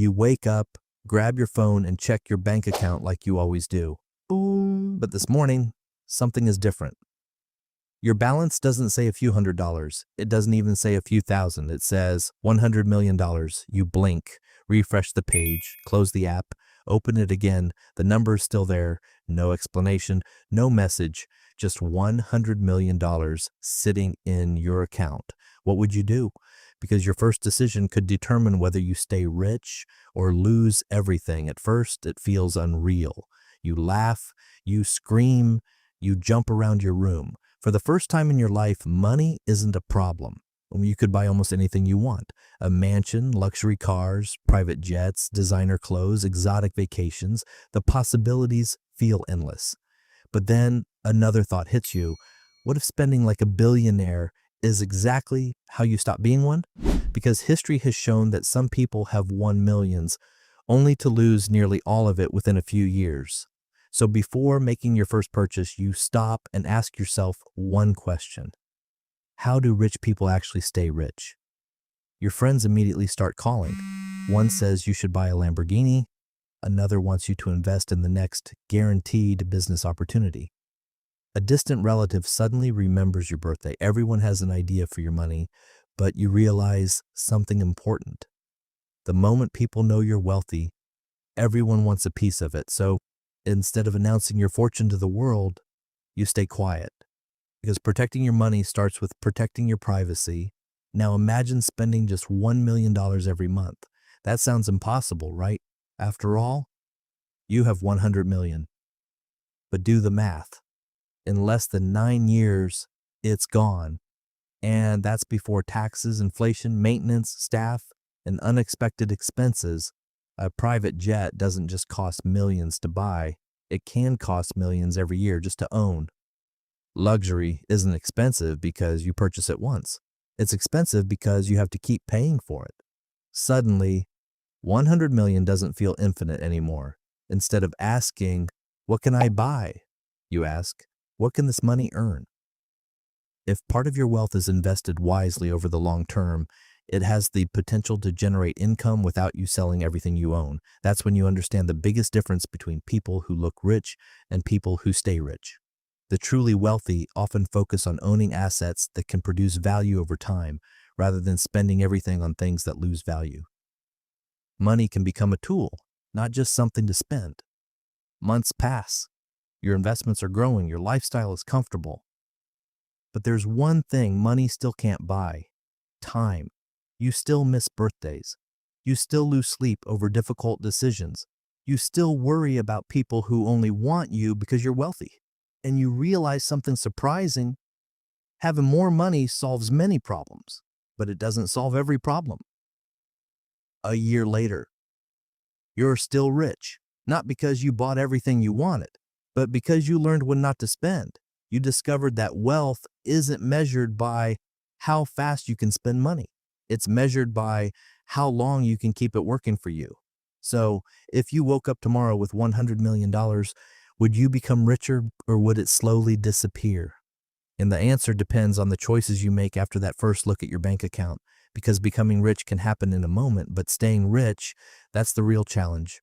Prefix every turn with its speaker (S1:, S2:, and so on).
S1: You wake up, grab your phone, and check your bank account like you always do. Boom. But this morning, something is different. Your balance doesn't say a few $100s. It doesn't even say a few thousand. It says $100 million. You blink, refresh the page, close the app, open it again. The number is still there. No explanation, no message, just $100 million sitting in your account. What would you do? Because your first decision could determine whether you stay rich or lose everything. At first, it feels unreal. You laugh, you scream, you jump around your room. For the first time in your life, money isn't a problem. You could buy almost anything you want. A mansion, luxury cars, private jets, designer clothes, exotic vacations. The possibilities feel endless. But then another thought hits you. What if spending like a billionaire is exactly how you stop being one? Because history has shown that some people have won millions, only to lose nearly all of it within a few years. So before making your first purchase, you stop and ask yourself one question. How do rich people actually stay rich? Your friends immediately start calling. One says you should buy a Lamborghini. Another wants you to invest in the next guaranteed business opportunity. A distant relative suddenly remembers your birthday. Everyone has an idea for your money, but you realize something important. The moment people know you're wealthy, everyone wants a piece of it. So instead of announcing your fortune to the world, you stay quiet. Because protecting your money starts with protecting your privacy. Now imagine spending just $1 million every month. That sounds impossible, right? After all, you have 100 million. But do the math. In less than 9 years, it's gone. And that's before taxes, inflation, maintenance, staff, and unexpected expenses. A private jet doesn't just cost millions to buy. It can cost millions every year just to own. Luxury isn't expensive because you purchase it once. It's expensive because you have to keep paying for it. Suddenly, 100 million doesn't feel infinite anymore. Instead of asking, what can I buy? You ask, what can this money earn? If part of your wealth is invested wisely over the long term, it has the potential to generate income without you selling everything you own. That's when you understand the biggest difference between people who look rich and people who stay rich. The truly wealthy often focus on owning assets that can produce value over time, rather than spending everything on things that lose value. Money can become a tool, not just something to spend. Months pass. Your investments are growing. Your lifestyle is comfortable. But there's one thing money still can't buy: time. You still miss birthdays. You still lose sleep over difficult decisions. You still worry about people who only want you because you're wealthy. And you realize something surprising. Having more money solves many problems, but it doesn't solve every problem. A year later, you're still rich, not because you bought everything you wanted, but because you learned when not to spend. You discovered that wealth isn't measured by how fast you can spend money. It's measured by how long you can keep it working for you. So if you woke up tomorrow with $100 million, would you become richer or would it slowly disappear? And the answer depends on the choices you make after that first look at your bank account. Because becoming rich can happen in a moment, but staying rich, that's the real challenge.